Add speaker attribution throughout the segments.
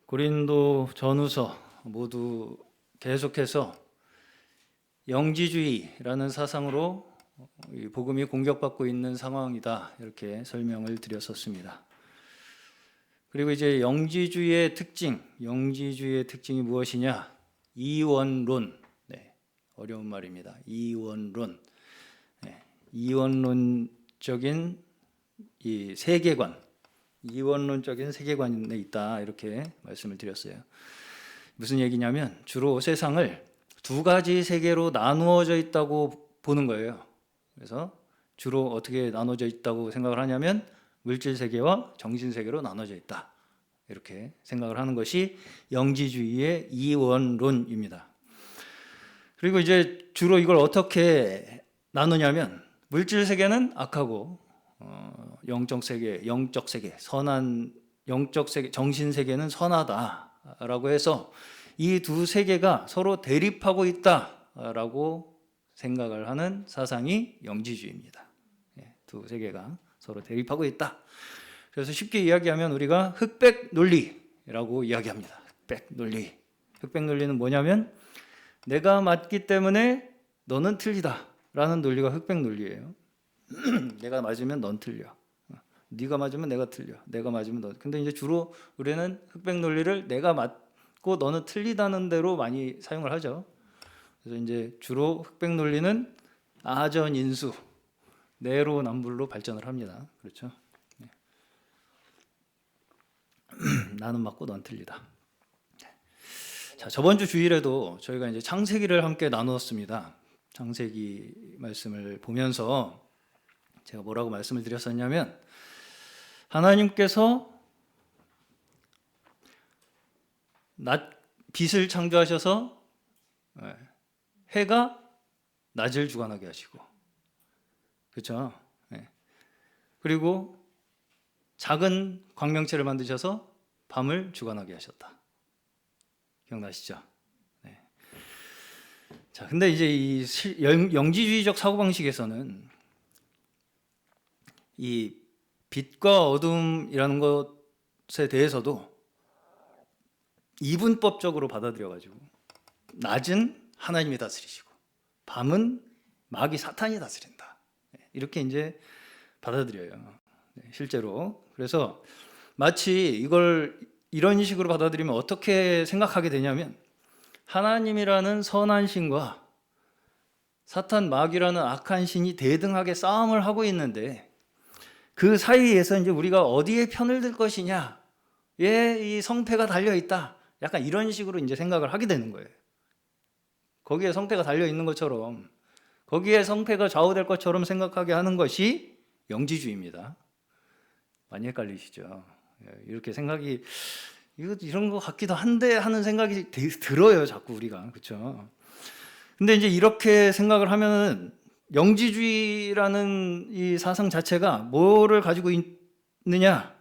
Speaker 1: 고린도 전후서 모두 계속해서 영지주의라는 사상으로 이 복음이 공격받고 있는 상황이다, 이렇게 설명을 드렸었습니다. 그리고 이제 영지주의의 특징이 무엇이냐? 이원론. 어려운 말입니다. 이원론. 이원론적인 이 세계관, 이원론적인 세계관에 있다, 이렇게 말씀을 드렸어요. 무슨 얘기냐면 주로 세상을 두 가지 세계로 나누어져 있다고 보는 거예요. 그래서 주로 어떻게 나눠져 있다고 생각을 하냐면 물질 세계와 정신 세계로 나눠져 있다, 이렇게 생각을 하는 것이 영지주의의 이원론입니다. 그리고 이제 주로 이걸 어떻게 나누냐면 물질 세계는 악하고 영적 세계, 선한 영적 세계, 정신 세계는 선하다라고 해서 이 두 세계가 서로 대립하고 있다라고 생각을 하는 사상이 영지주의입니다. 두 세계가 서로 대립하고 있다. 그래서 쉽게 이야기하면 우리가 흑백 논리라고 이야기합니다. 흑백 논리. 흑백 논리는 뭐냐면 내가 맞기 때문에 너는 틀리다라는 논리가 흑백 논리예요. 내가 맞으면 넌 틀려. 네가 맞으면 내가 틀려. 내가 맞으면 너. 근데 이제 주로 우리는 흑백 논리를 내가 맞고 너는 틀리다는 대로 많이 사용을 하죠. 그래서 이제 주로 흑백 논리는 아전인수, 내로남불로 발전을 합니다. 그렇죠? 나는 맞고 넌 틀리다. 자, 저번 주 주일에도 저희가 이제 창세기를 함께 나누었습니다. 창세기 말씀을 보면서 제가 뭐라고 말씀을 드렸었냐면 하나님께서 빛을 창조하셔서 해가 낮을 주관하게 하시고, 그렇죠? 그리고 작은 광명체를 만드셔서 밤을 주관하게 하셨다. 기억나시죠? 네. 자, 근데 이제 이 영지주의적 사고방식에서는 이 빛과 어둠이라는 것에 대해서도 이분법적으로 받아들여가지고 낮은 하나님이 다스리시고 밤은 마귀 사탄이 다스린다, 이렇게 이제 받아들여요. 실제로. 그래서 마치 이걸 이런 식으로 받아들이면 어떻게 생각하게 되냐면 하나님이라는 선한 신과 사탄 마귀라는 악한 신이 대등하게 싸움을 하고 있는데 그 사이에서 이제 우리가 어디에 편을 들 것이냐에 이 성패가 달려 있다, 약간 이런 식으로 이제 생각을 하게 되는 거예요. 거기에 성패가 달려 있는 것처럼, 거기에 성패가 좌우될 것처럼 생각하게 하는 것이 영지주의입니다. 많이 헷갈리시죠? 이렇게 생각이 이런 것 같기도 한데 하는 생각이 들어요, 자꾸 우리가. 그렇죠? 근데 이제 이렇게 생각을 하면은 영지주의라는 이 사상 자체가 뭐를 가지고 있느냐?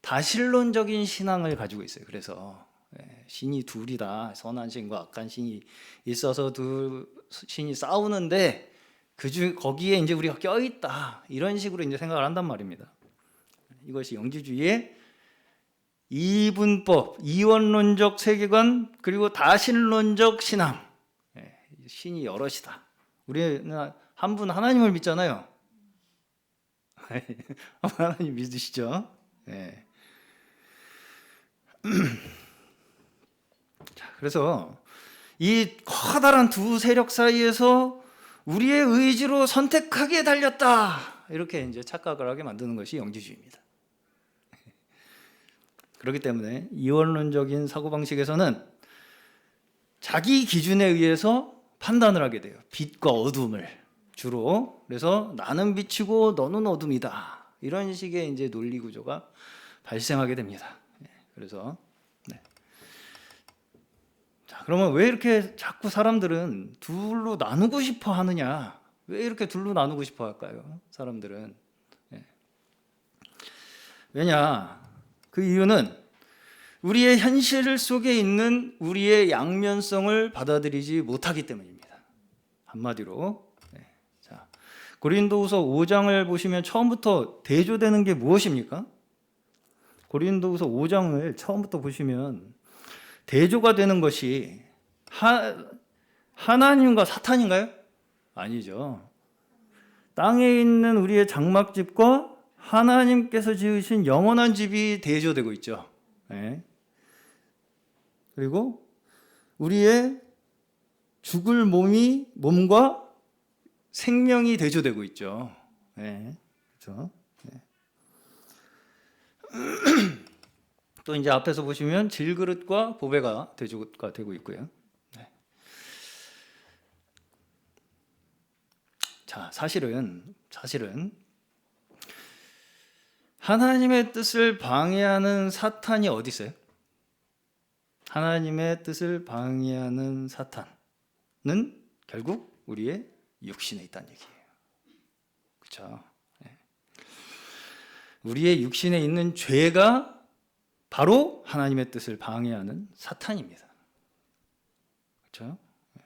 Speaker 1: 다신론적인 신앙을 가지고 있어요. 그래서 신이 둘이다, 선한 신과 악한 신이 있어서 두 신이 싸우는데 거기에 이제 우리가 껴있다, 이런 식으로 이제 생각을 한단 말입니다. 이것이 영지주의의 이분법, 이원론적 세계관, 그리고 다신론적 신앙. 신이 여럿이다. 우리는 한 분 하나님을 믿잖아요. 하나님 믿으시죠? 네. 자, 그래서 이 커다란 두 세력 사이에서 우리의 의지로 선택하기에 달렸다, 이렇게 이제 착각을 하게 만드는 것이 영지주의입니다. 그렇기 때문에 이원론적인 사고방식에서는 자기 기준에 의해서 판단을 하게 돼요. 빛과 어둠을 주로. 그래서 나는 빛이고 너는 어둠이다, 이런 식의 이제 논리 구조가 발생하게 됩니다. 그래서 자, 그러면 왜 이렇게 자꾸 사람들은 둘로 나누고 싶어 하느냐? 왜 이렇게 둘로 나누고 싶어 할까요? 사람들은. 왜냐? 그 이유는 우리의 현실 속에 있는 우리의 양면성을 받아들이지 못하기 때문입니다. 한마디로. 자, 고린도후서 5장을 보시면 처음부터 대조되는 게 무엇입니까? 고린도후서 5장을 처음부터 보시면 대조가 되는 것이 하나님과 사탄인가요? 아니죠. 땅에 있는 우리의 장막집과 하나님께서 지으신 영원한 집이 대조되고 있죠. 네. 그리고 우리의 죽을 몸과 생명이 대조되고 있죠. 네. 그렇죠. 네. 또 이제 앞에서 보시면 질그릇과 보배가 대조가 되고 있고요. 네. 자, 사실은 하나님의 뜻을 방해하는 사탄이 어디 있어요? 하나님의 뜻을 방해하는 사탄은 결국 우리의 육신에 있다는 얘기예요. 그렇죠? 네. 우리의 육신에 있는 죄가 바로 하나님의 뜻을 방해하는 사탄입니다. 그렇죠? 네.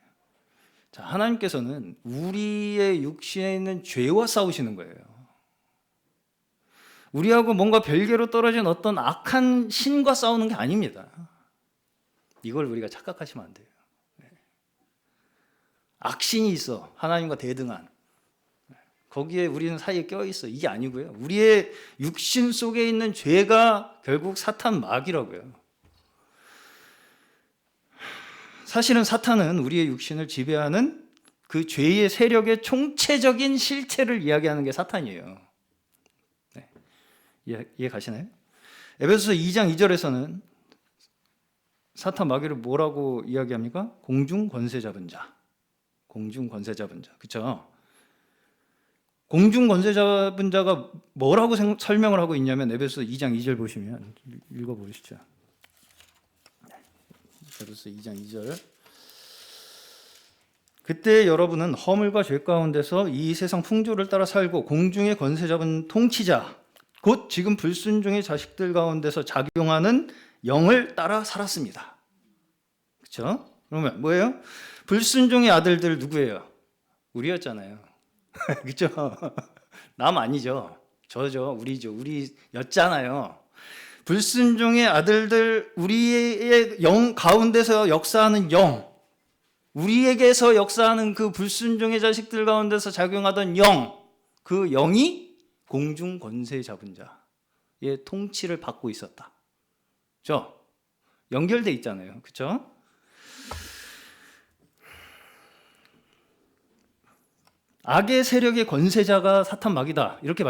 Speaker 1: 자, 하나님께서는 우리의 육신에 있는 죄와 싸우시는 거예요. 우리하고 뭔가 별개로 떨어진 어떤 악한 신과 싸우는 게 아닙니다. 이걸 우리가 착각하시면 안 돼요. 악신이 있어. 하나님과 대등한. 거기에 우리는 사이에 껴있어. 이게 아니고요. 우리의 육신 속에 있는 죄가 결국 사탄 마귀라고요. 사실은 사탄은 우리의 육신을 지배하는 그 죄의 세력의 총체적인 실체를 이야기하는 게 사탄이에요. 네. 이해 가시나요? 에베소서 2장 2절에서는 사탄 마귀를 뭐라고 이야기합니까? 공중 권세 잡은 자. 공중 권세 잡은 자. 그렇죠? 공중 권세 잡은 자가 뭐라고 설명을 하고 있냐면 에베소서 2장 2절 보시면 읽어 보시죠. 에베소서 2장 2절. 그때 여러분은 허물과 죄 가운데서 이 세상 풍조를 따라 살고 공중의 권세 잡은 통치자 곧 지금 불순종의 자식들 가운데서 작용하는 영을 따라 살았습니다. 그렇죠? 그러면 뭐예요? 불순종의 아들들 누구예요? 우리였잖아요. 그렇죠? 남 아니죠. 저죠. 우리죠. 우리였잖아요. 불순종의 아들들, 우리의 영 가운데서 역사하는 영, 우리에게서 역사하는 그 불순종의 자식들 가운데서 작용하던 영, 그 영이 공중 권세 잡은 자의 통치를 받고 있었다. 그렇죠? 연결돼 있잖아요. 그렇죠? 악의 세력의 권세자가 사탄 마귀다. 이렇게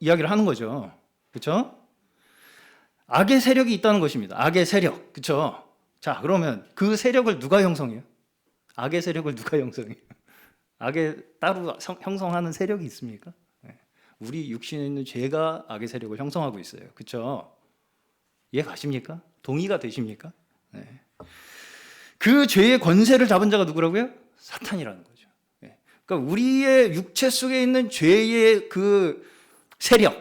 Speaker 1: 이야기를 하는 거죠. 그렇죠? 악의 세력이 있다는 것입니다. 악의 세력. 그렇죠? 자, 그러면 그 세력을 누가 형성해요? 악의 세력을 누가 형성해요? 악의 따로 형성하는 세력이 있습니까? 네. 우리 육신에 있는 죄가 악의 세력을 형성하고 있어요. 그렇죠? 이해 가십니까? 동의가 되십니까? 네. 그 죄의 권세를 잡은 자가 누구라고요? 사탄이라는 거죠. 네. 그러니까 우리의 육체 속에 있는 죄의 그 세력을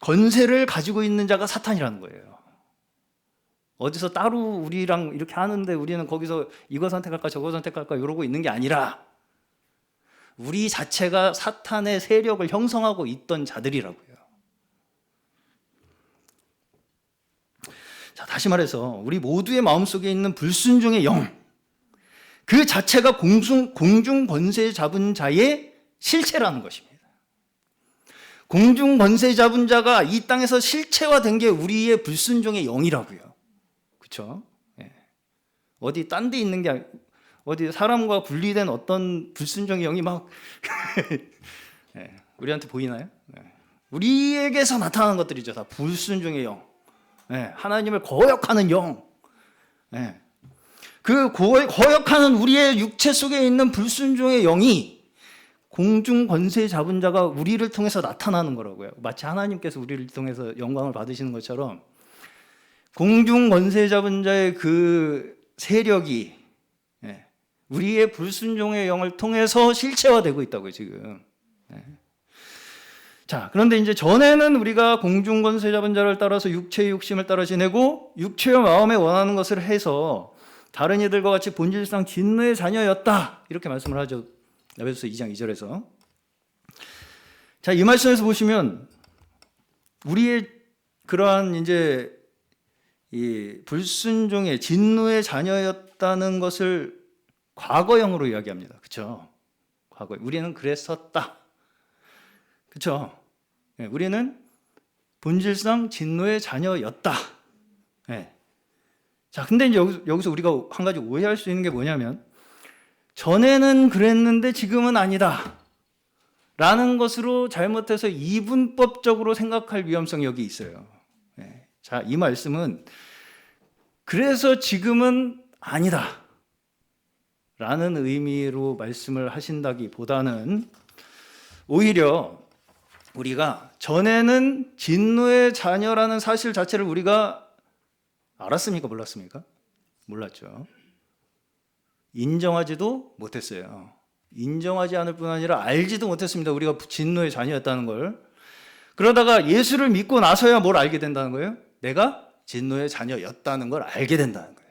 Speaker 1: 권세를 가지고 있는 자가 사탄이라는 거예요. 어디서 따로 우리랑 이렇게 하는데 우리는 거기서 이거 선택할까 저거 선택할까 이러고 있는 게 아니라 우리 자체가 사탄의 세력을 형성하고 있던 자들이라고요. 자, 다시 말해서 우리 모두의 마음속에 있는 불순종의 영, 그 자체가 공중 권세 잡은 자의 실체라는 것입니다. 공중 권세 잡은 자가 이 땅에서 실체화된 게 우리의 불순종의 영이라고요. 그렇죠? 예. 어디 딴 데 있는 게 어디 사람과 분리된 어떤 불순종의 영이 막 예. 우리한테 보이나요? 예. 우리에게서 나타나는 것들이죠. 다 불순종의 영. 예. 하나님을 거역하는 영. 예. 그 거역하는 우리의 육체 속에 있는 불순종의 영이 공중 권세 잡은 자가 우리를 통해서 나타나는 거라고요. 마치 하나님께서 우리를 통해서 영광을 받으시는 것처럼 공중 권세 잡은 자의 그 세력이 우리의 불순종의 영을 통해서 실체화되고 있다고요, 지금. 자, 그런데 이제 전에는 우리가 공중 권세 잡은 자를 따라서 육체의 욕심을 따라 지내고 육체와 마음에 원하는 것을 해서 다른 이들과 같이 본질상 진노의 자녀였다. 이렇게 말씀을 하죠. 에베소서 2장 2절에서. 자, 이 말씀에서 보시면 우리의 그러한 이제 이 불순종의 진노의 자녀였다는 것을 과거형으로 이야기합니다. 그렇죠? 과거 우리는 그랬었다. 그렇죠? 네, 우리는 본질상 진노의 자녀였다. 네. 자, 근데 이제 여기서 우리가 한 가지 오해할 수 있는 게 뭐냐면 전에는 그랬는데 지금은 아니다 라는 것으로 잘못해서 이분법적으로 생각할 위험성이 여기 있어요. 네. 자, 이 말씀은 그래서 지금은 아니다 라는 의미로 말씀을 하신다기보다는 오히려 우리가 전에는 진노의 자녀라는 사실 자체를 우리가 알았습니까? 몰랐습니까? 몰랐죠. 인정하지도 못했어요. 인정하지 않을 뿐 아니라 알지도 못했습니다. 우리가 진노의 자녀였다는 걸. 그러다가 예수를 믿고 나서야 뭘 알게 된다는 거예요? 내가 진노의 자녀였다는 걸 알게 된다는 거예요.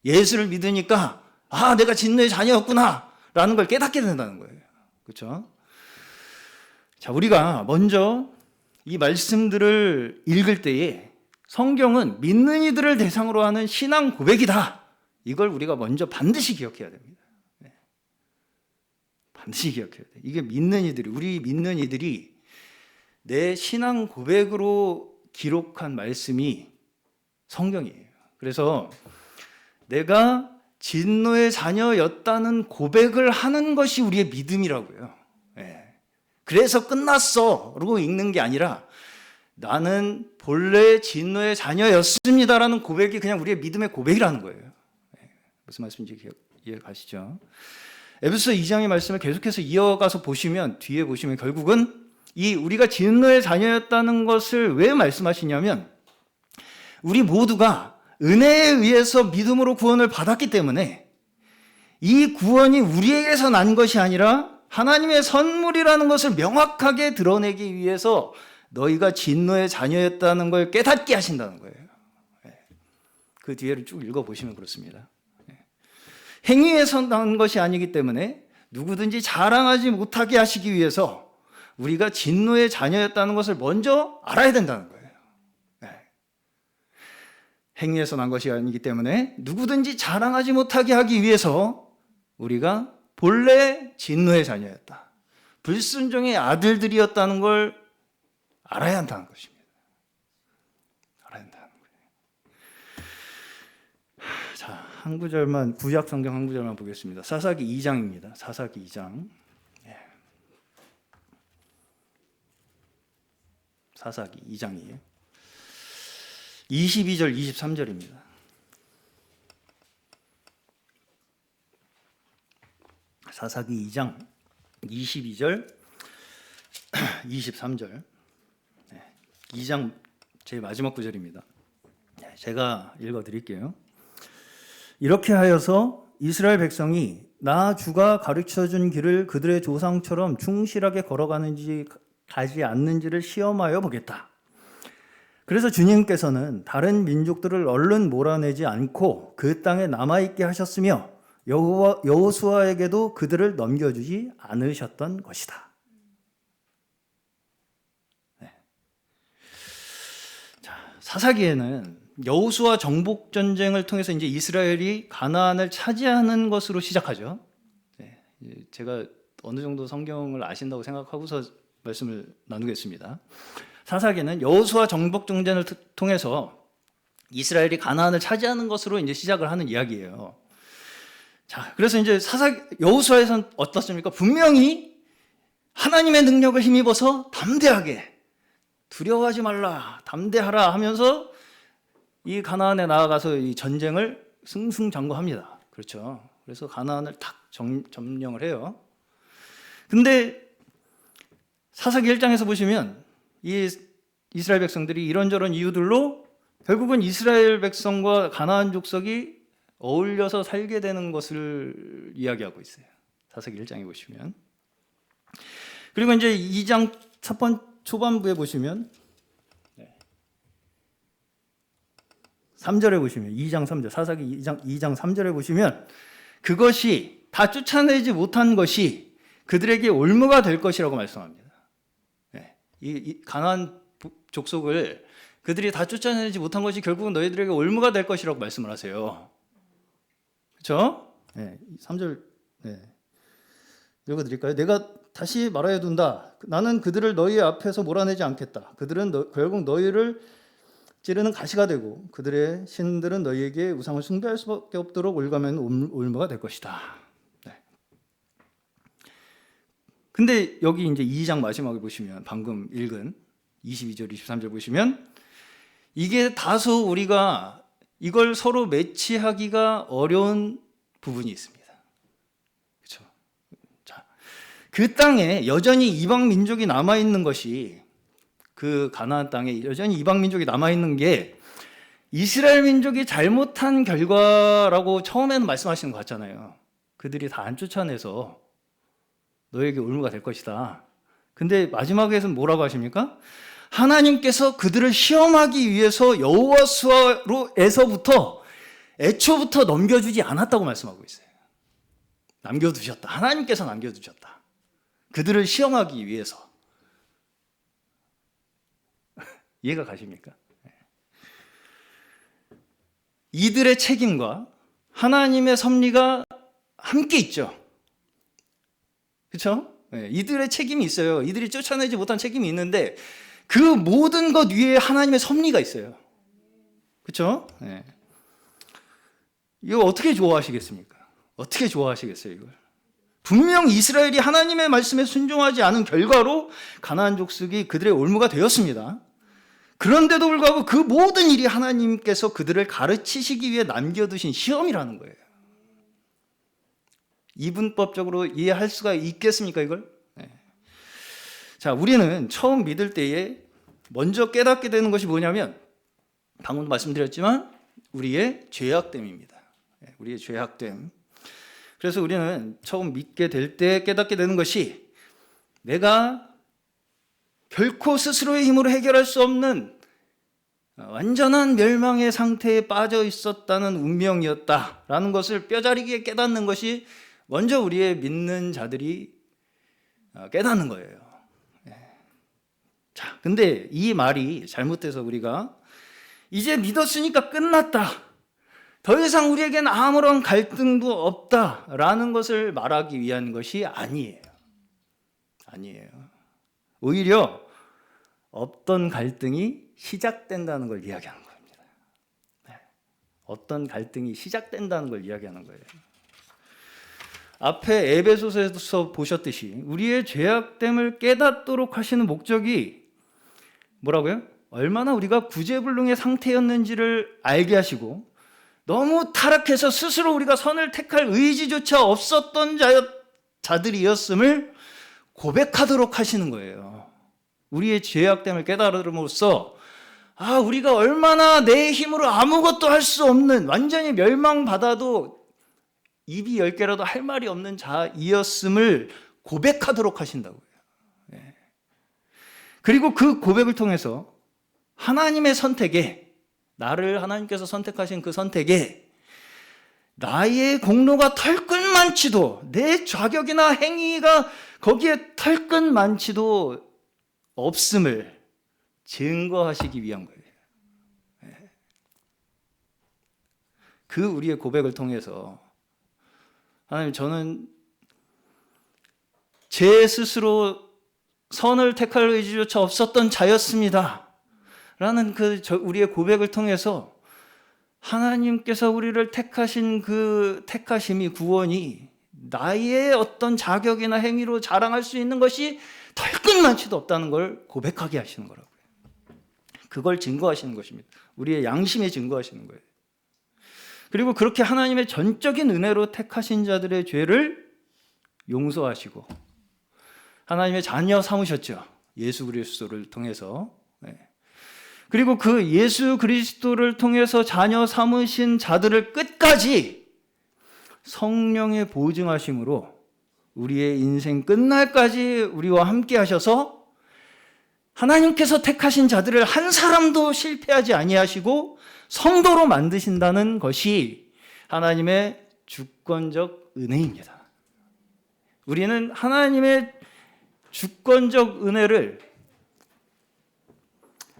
Speaker 1: 예수를 믿으니까 아, 내가 진노의 자녀였구나 라는 걸 깨닫게 된다는 거예요. 그렇죠? 자, 우리가 먼저 이 말씀들을 읽을 때에 성경은 믿는 이들을 대상으로 하는 신앙 고백이다. 이걸 우리가 먼저 반드시 기억해야 됩니다. 네. 반드시 기억해야 돼. 이게 우리 믿는 이들이 내 신앙 고백으로 기록한 말씀이 성경이에요. 그래서 내가 진노의 자녀였다는 고백을 하는 것이 우리의 믿음이라고요. 네. 그래서 끝났어 라고 읽는 게 아니라 나는 본래 진노의 자녀였습니다라는 고백이 그냥 우리의 믿음의 고백이라는 거예요. 네. 무슨 말씀인지 이해 가시죠? 에베소 2장의 말씀을 계속해서 이어가서 보시면 뒤에 보시면 결국은 이 우리가 진노의 자녀였다는 것을 왜 말씀하시냐면 우리 모두가 은혜에 의해서 믿음으로 구원을 받았기 때문에 이 구원이 우리에게서 난 것이 아니라 하나님의 선물이라는 것을 명확하게 드러내기 위해서 너희가 진노의 자녀였다는 걸 깨닫게 하신다는 거예요. 그 뒤에를 쭉 읽어보시면 그렇습니다. 행위에서 난 것이 아니기 때문에 누구든지 자랑하지 못하게 하시기 위해서 우리가 진노의 자녀였다는 것을 먼저 알아야 된다는 거예요. 행위에서 난 것이 아니기 때문에 누구든지 자랑하지 못하게 하기 위해서 우리가 본래 진노의 자녀였다. 불순종의 아들들이었다는 걸 알아야 한다는 것입니다. 알아야 한다는 거예요. 자, 한 구절만, 구약 성경 한 구절만 보겠습니다. 사사기 2장입니다. 사사기 2장. 사사기 2장이에요. 22절, 23절입니다. 사사기 2장 22절, 23절. 2장 제일 마지막 구절입니다. 제가 읽어드릴게요. 이렇게 하여서 이스라엘 백성이 나 주가 가르쳐준 길을 그들의 조상처럼 충실하게 걸어가는지 가지 않는지를 시험하여 보겠다. 그래서 주님께서는 다른 민족들을 얼른 몰아내지 않고 그 땅에 남아있게 하셨으며 여호수아에게도 그들을 넘겨주지 않으셨던 것이다. 네. 자, 사사기에는 여호수아 정복 전쟁을 통해서 이제 이스라엘이 가나안을 차지하는 것으로 시작하죠. 네. 제가 어느 정도 성경을 아신다고 생각하고서 말씀을 나누겠습니다. 사사기는 여호수아 정복 전쟁을 통해서 이스라엘이 가나안을 차지하는 것으로 이제 시작을 하는 이야기예요. 자, 그래서 이제 여호수아에서는 어떻습니까? 분명히 하나님의 능력을 힘입어서 담대하게 두려워하지 말라, 담대하라 하면서 이 가나안에 나아가서 이 전쟁을 승승장구합니다. 그렇죠? 그래서 가나안을 탁 점령을 해요. 근데 사사기 1장에서 보시면 이 이스라엘 백성들이 이런저런 이유들로 결국은 이스라엘 백성과 가나안 족속이 어울려서 살게 되는 것을 이야기하고 있어요. 사사기 1장에 보시면. 그리고 이제 2장 초반부에 보시면 3절에 보시면 2장 3절 사사기 2장 3절에 보시면 그것이 다 쫓아내지 못한 것이 그들에게 올무가 될 것이라고 말씀합니다. 이 가나안 족속을 그들이 다 쫓아내지 못한 것이 결국은 너희들에게 올무가 될 것이라고 말씀을 하세요. 그렇죠? 네, 3절 읽어드릴까요? 내가 다시 말하여 둔다. 나는 그들을 너희 앞에서 몰아내지 않겠다. 그들은 결국 너희를 찌르는 가시가 되고 그들의 신들은 너희에게 우상을 숭배할 수밖에 없도록 올가면 올무가 될 것이다. 네. 근데 여기 이제 2장 마지막에 보시면 방금 읽은 22절, 23절 보시면 이게 다소 우리가 이걸 서로 매치하기가 어려운 부분이 있습니다. 그렇죠? 자, 그 땅에 여전히 이방 민족이 남아 있는 것이 그 가나안 땅에 여전히 이방 민족이 남아 있는 게 이스라엘 민족이 잘못한 결과라고 처음에는 말씀하시는 것 같잖아요. 그들이 다 안 쫓아내서 너에게 올무가 될 것이다. 근데 마지막에서는 뭐라고 하십니까? 하나님께서 그들을 시험하기 위해서 여호와수아로에서부터 애초부터 넘겨주지 않았다고 말씀하고 있어요. 남겨두셨다. 하나님께서 남겨두셨다. 그들을 시험하기 위해서. 이해가 가십니까? 이들의 책임과 하나님의 섭리가 함께 있죠. 그렇죠? 이들의 책임이 있어요. 이들이 쫓아내지 못한 책임이 있는데 그 모든 것 위에 하나님의 섭리가 있어요. 그렇죠? 이거 어떻게 좋아하시겠습니까? 어떻게 좋아하시겠어요, 이걸? 분명 이스라엘이 하나님의 말씀에 순종하지 않은 결과로 가나안 족속이 그들의 올무가 되었습니다. 그런데도 불구하고 그 모든 일이 하나님께서 그들을 가르치시기 위해 남겨두신 시험이라는 거예요. 이분법적으로 이해할 수가 있겠습니까, 이걸? 자, 우리는 처음 믿을 때에 먼저 깨닫게 되는 것이 뭐냐면 방금 말씀드렸지만 우리의 죄악됨입니다. 우리의 죄악됨. 그래서 우리는 처음 믿게 될 때 깨닫게 되는 것이 내가 결코 스스로의 힘으로 해결할 수 없는 완전한 멸망의 상태에 빠져 있었다는 운명이었다라는 것을 뼈저리게 깨닫는 것이 먼저 우리의 믿는 자들이 깨닫는 거예요. 자, 근데 이 말이 잘못돼서 우리가 이제 믿었으니까 끝났다. 더 이상 우리에겐 아무런 갈등도 없다라는 것을 말하기 위한 것이 아니에요. 아니에요. 오히려 없던 갈등이 시작된다는 걸 이야기하는 겁니다. 어떤 갈등이 시작된다는 걸 이야기하는 거예요. 앞에 에베소서에서 보셨듯이 우리의 죄악됨을 깨닫도록 하시는 목적이 뭐라고요? 얼마나 우리가 구제불능의 상태였는지를 알게 하시고 너무 타락해서 스스로 우리가 선을 택할 의지조차 없었던 자들이었음을 고백하도록 하시는 거예요. 우리의 죄악됨을 깨달음으로써 우리가 얼마나 내 힘으로 아무것도 할 수 없는 완전히 멸망받아도 입이 10개라도 할 말이 없는 자이었음을 고백하도록 하신다고요. 그리고 그 고백을 통해서 하나님의 선택에 나를 하나님께서 선택하신 그 선택에 나의 공로가 털끝만치도 내 자격이나 행위가 거기에 털끝만치도 없음을 증거하시기 위한 거예요. 그 우리의 고백을 통해서 하나님, 저는 제 스스로 선을 택할 의지조차 없었던 자였습니다 라는 우리의 고백을 통해서 하나님께서 우리를 택하신 그 택하심이, 구원이 나의 어떤 자격이나 행위로 자랑할 수 있는 것이 털끝만치도 없다는 걸 고백하게 하시는 거라고요. 그걸 증거하시는 것입니다. 우리의 양심에 증거하시는 거예요. 그리고 그렇게 하나님의 전적인 은혜로 택하신 자들의 죄를 용서하시고 하나님의 자녀 삼으셨죠. 예수 그리스도를 통해서. 그리고 그 예수 그리스도를 통해서 자녀 삼으신 자들을 끝까지 성령의 보증하심으로 우리의 인생 끝날까지 우리와 함께 하셔서 하나님께서 택하신 자들을 한 사람도 실패하지 아니하시고 성도로 만드신다는 것이 하나님의 주권적 은혜입니다. 우리는 하나님의 주권적 은혜를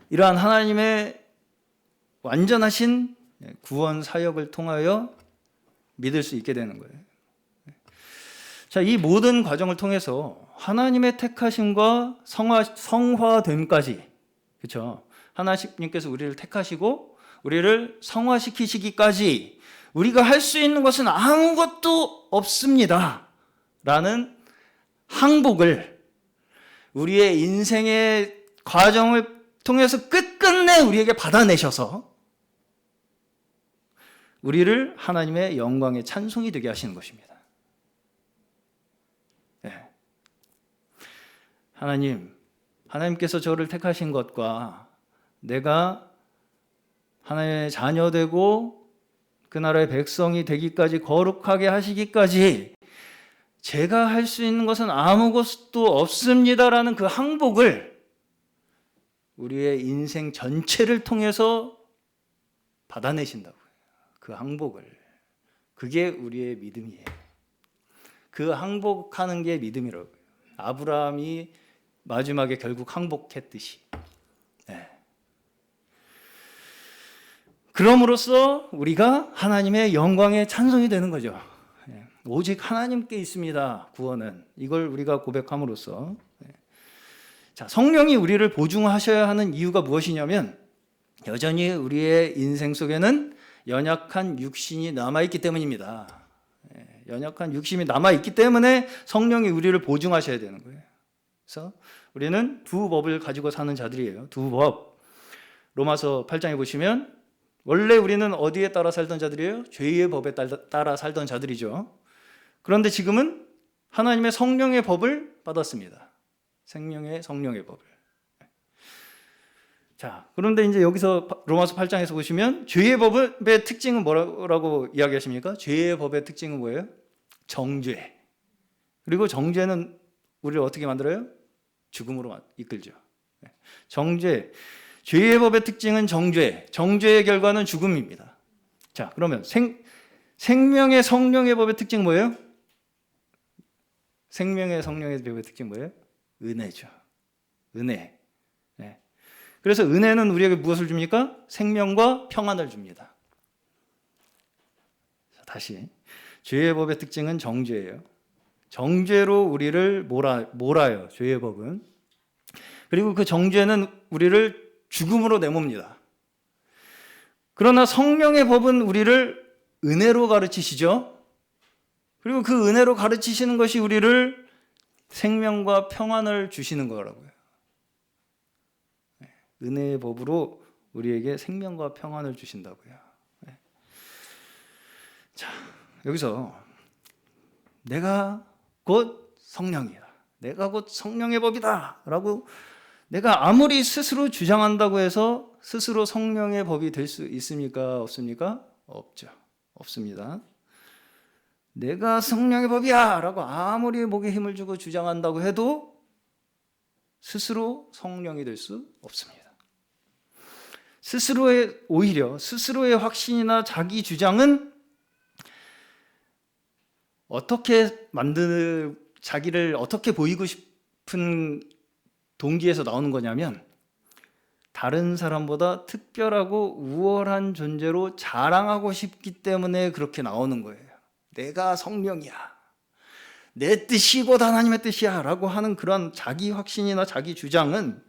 Speaker 1: 이러한 하나님의 완전하신 구원 사역을 통하여 믿을 수 있게 되는 거예요. 자, 이 모든 과정을 통해서 하나님의 택하심과 성화됨까지, 그렇죠? 하나님께서 우리를 택하시고 우리를 성화시키시기까지 우리가 할 수 있는 것은 아무것도 없습니다 라는 항복을 우리의 인생의 과정을 통해서 끝끝내 우리에게 받아내셔서 우리를 하나님의 영광의 찬송이 되게 하시는 것입니다. 네. 하나님께서 저를 택하신 것과 내가 하나님의 자녀 되고 그 나라의 백성이 되기까지, 거룩하게 하시기까지 제가 할 수 있는 것은 아무것도 없습니다라는 그 항복을 우리의 인생 전체를 통해서 받아내신다고요. 그 항복을. 그게 우리의 믿음이에요. 그 항복하는 게 믿음이라고요. 아브라함이 마지막에 결국 항복했듯이. 네. 그럼으로써 우리가 하나님의 영광의 찬송이 되는 거죠. 오직 하나님께 있습니다, 구원은. 이걸 우리가 고백함으로써. 자, 성령이 우리를 보증하셔야 하는 이유가 무엇이냐면 여전히 우리의 인생 속에는 연약한 육신이 남아있기 때문입니다. 연약한 육신이 남아있기 때문에 성령이 우리를 보증하셔야 되는 거예요. 그래서 우리는 두 법을 가지고 사는 자들이에요. 두 법. 로마서 8장에 보시면 원래 우리는 어디에 따라 살던 자들이에요? 죄의 법에 따라 살던 자들이죠. 그런데 지금은 하나님의 성령의 법을 받았습니다. 성령의 법을. 자, 그런데 이제 여기서 로마서 8장에서 보시면 죄의 법의 특징은 뭐라고 이야기하십니까? 죄의 법의 특징은 뭐예요? 정죄. 그리고 정죄는 우리를 어떻게 만들어요? 죽음으로 이끌죠. 정죄. 죄의 법의 특징은 정죄. 정죄의 결과는 죽음입니다. 자, 그러면 생명의 성령의 법의 특징은 뭐예요? 생명의 성령의 법의 특징은 뭐예요? 은혜죠. 은혜. 네. 그래서 은혜는 우리에게 무엇을 줍니까? 생명과 평안을 줍니다. 자, 다시. 죄의 법의 특징은 정죄예요. 정죄로 우리를 몰아요. 죄의 법은. 그리고 그 정죄는 우리를 죽음으로 내뭅니다. 그러나 성령의 법은 우리를 은혜로 가르치시죠. 그리고 그 은혜로 가르치시는 것이 우리를 생명과 평안을 주시는 거라고요. 은혜의 법으로 우리에게 생명과 평안을 주신다고요. 자, 여기서 내가 곧 성령이다. 내가 곧 성령의 법이다. 라고 내가 아무리 스스로 주장한다고 해서 스스로 성령의 법이 될 수 있습니까? 없습니까? 없죠. 없습니다. 내가 성령의 법이야! 라고 아무리 목에 힘을 주고 주장한다고 해도 스스로 성령이 될 수 없습니다. 오히려 스스로의 확신이나 자기 주장은 자기를 어떻게 보이고 싶은 동기에서 나오는 거냐면 다른 사람보다 특별하고 우월한 존재로 자랑하고 싶기 때문에 그렇게 나오는 거예요. 내가 성령이야. 내 뜻이 곧 하나님의 뜻이야. 라고 하는 그런 자기 확신이나 자기 주장은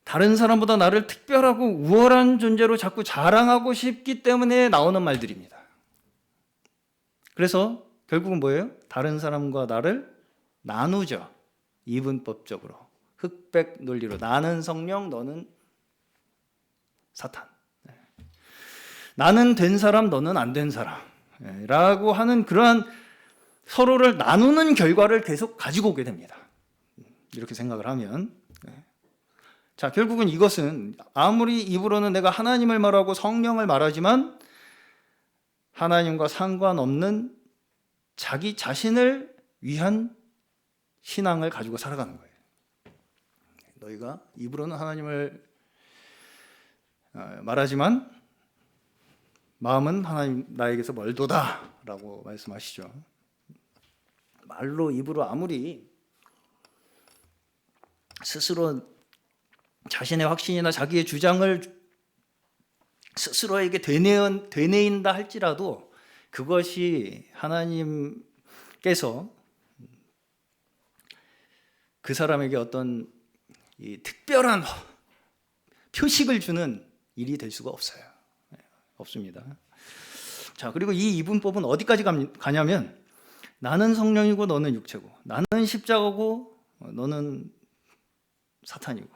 Speaker 1: 다른 사람보다 나를 특별하고 우월한 존재로 자꾸 자랑하고 싶기 때문에 나오는 말들입니다. 그래서 결국은 뭐예요? 다른 사람과 나를 나누죠. 이분법적으로. 흑백 논리로. 나는 성령, 너는 사탄. 나는 된 사람, 너는 안 된 사람. 라고 하는 그러한 서로를 나누는 결과를 계속 가지고 오게 됩니다. 이렇게 생각을 하면. 자, 결국은 이것은 아무리 입으로는 내가 하나님을 말하고 성령을 말하지만 하나님과 상관없는 자기 자신을 위한 신앙을 가지고 살아가는 거예요. 너희가 입으로는 하나님을 말하지만 마음은 하나님 나에게서 멀도다 라고 말씀하시죠. 말로 입으로 아무리 스스로 자신의 확신이나 자기의 주장을 스스로에게 되뇌인다 할지라도 그것이 하나님께서 그 사람에게 어떤 이 특별한 표식을 주는 일이 될 수가 없어요. 없습니다. 자, 그리고 이 이분법은 어디까지 가냐면 나는 성령이고 너는 육체고, 나는 십자가고 너는 사탄이고,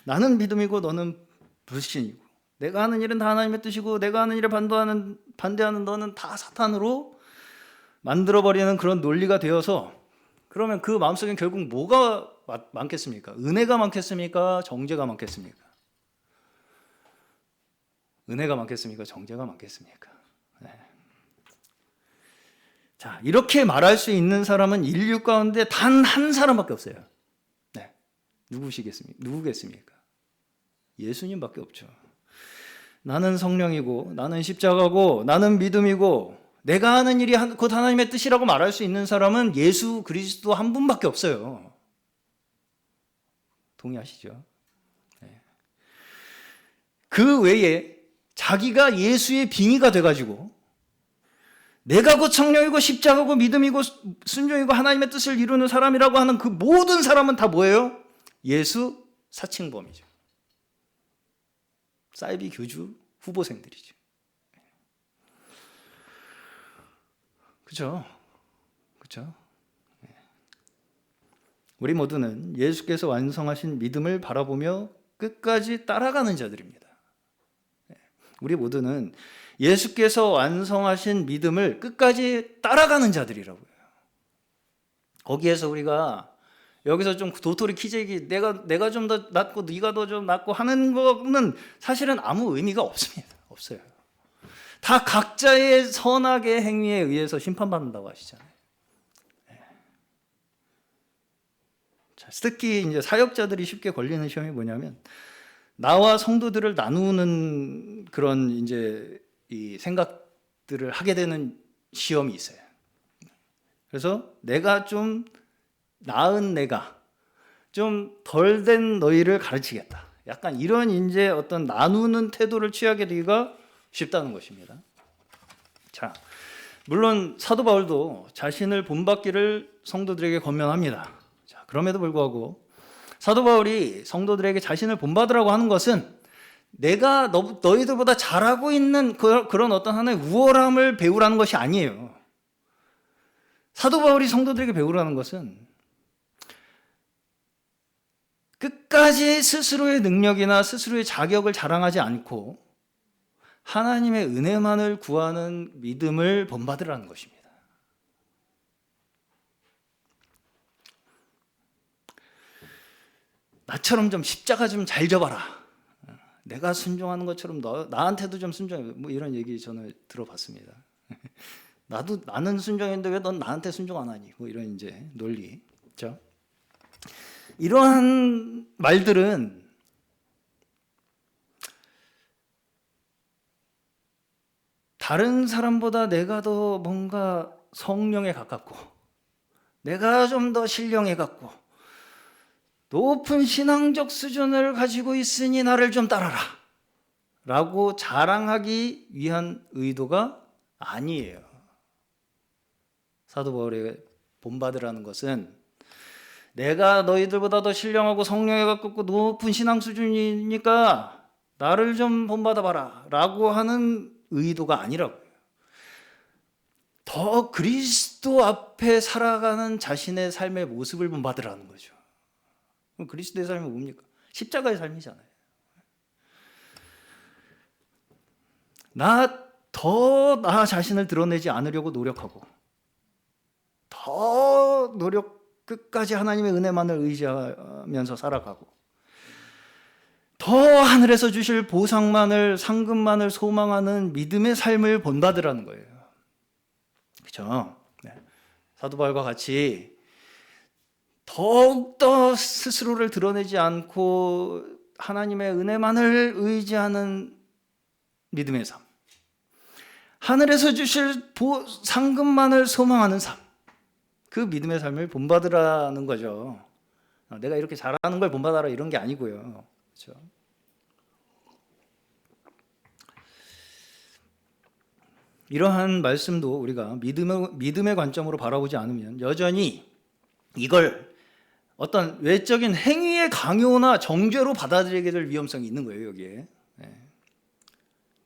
Speaker 1: 나는 믿음이고 너는 불신이고, 내가 하는 일은 다 하나님의 뜻이고 내가 하는 일에 반대하는 너는 다 사탄으로 만들어버리는 그런 논리가 되어서, 그러면 그 마음속엔 결국 뭐가 많겠습니까? 은혜가 많겠습니까? 정죄가 많겠습니까? 은혜가 많겠습니까? 정죄가 많겠습니까? 네. 자, 이렇게 말할 수 있는 사람은 인류 가운데 단 한 사람밖에 없어요. 네. 누구겠습니까? 예수님밖에 없죠. 나는 성령이고 나는 십자가고 나는 믿음이고 내가 하는 일이 곧 하나님의 뜻이라고 말할 수 있는 사람은 예수 그리스도 한 분밖에 없어요. 동의하시죠? 네. 그 외에 자기가 예수의 빙의가 돼가지고 내가 곧 성령이고 십자가고 믿음이고 순종이고 하나님의 뜻을 이루는 사람이라고 하는 그 모든 사람은 다 뭐예요? 예수 사칭범이죠. 사이비 교주 후보생들이죠. 그렇죠? 그렇죠? 우리 모두는 예수께서 완성하신 믿음을 바라보며 끝까지 따라가는 자들입니다. 우리 모두는 예수께서 완성하신 믿음을 끝까지 따라가는 자들이라고요. 거기에서 우리가 여기서 좀 도토리 키재기, 내가 좀 더 낫고 네가 더 좀 낫고 하는 거는 사실은 아무 의미가 없습니다. 없어요. 다 각자의 선악의 행위에 의해서 심판받는다고 하시잖아요. 자, 특히 이제 사역자들이 쉽게 걸리는 시험이 뭐냐면 나와 성도들을 나누는 그런 이제 이 생각들을 하게 되는 시험이 있어요. 그래서 내가 좀 나은 내가 좀 덜 된 너희를 가르치겠다. 약간 이런 이제 어떤 나누는 태도를 취하게 되기가 쉽다는 것입니다. 자, 물론 사도 바울도 자신을 본받기를 성도들에게 권면합니다. 자, 그럼에도 불구하고 사도 바울이 성도들에게 자신을 본받으라고 하는 것은 내가 너희들보다 잘하고 있는 그런 어떤 하나의 우월함을 배우라는 것이 아니에요. 사도 바울이 성도들에게 배우라는 것은 끝까지 스스로의 능력이나 스스로의 자격을 자랑하지 않고 하나님의 은혜만을 구하는 믿음을 본받으라는 것입니다. 나처럼 좀 십자가 좀 잘 져봐라. 내가 순종하는 것처럼 나한테도 좀 순종해. 뭐 이런 얘기 저는 들어봤습니다. 나는 순종했는데 왜 넌 나한테 순종 안 하니? 뭐 이런 이제 논리. 그렇죠? 이러한 말들은 다른 사람보다 내가 더 뭔가 성령에 가깝고 내가 좀 더 신령해 갖고 높은 신앙적 수준을 가지고 있으니 나를 좀 따라라 라고 자랑하기 위한 의도가 아니에요. 사도 바울의 본받으라는 것은 내가 너희들보다 더 신령하고 성령에 가깝고 높은 신앙 수준이니까 나를 좀 본받아봐라 라고 하는 의도가 아니라고요. 더 그리스도 앞에 살아가는 자신의 삶의 모습을 본받으라는 거죠. 그럼 그리스도의 삶은 뭡니까? 십자가의 삶이잖아요. 나 자신을 드러내지 않으려고 노력하고 더 끝까지 하나님의 은혜만을 의지하면서 살아가고 더 하늘에서 주실 보상만을 상급만을 소망하는 믿음의 삶을 본받으라는 거예요. 그렇죠? 네. 사도 바울과 같이 더욱더 스스로를 드러내지 않고 하나님의 은혜만을 의지하는 믿음의 삶, 하늘에서 주실 상급만을 소망하는 삶, 그 믿음의 삶을 본받으라는 거죠. 내가 이렇게 잘하는 걸 본받아라 이런 게 아니고요. 그렇죠? 이러한 말씀도 우리가 믿음의 관점으로 바라보지 않으면 여전히 이걸 어떤 외적인 행위의 강요나 정죄로 받아들이게 될 위험성이 있는 거예요. 여기에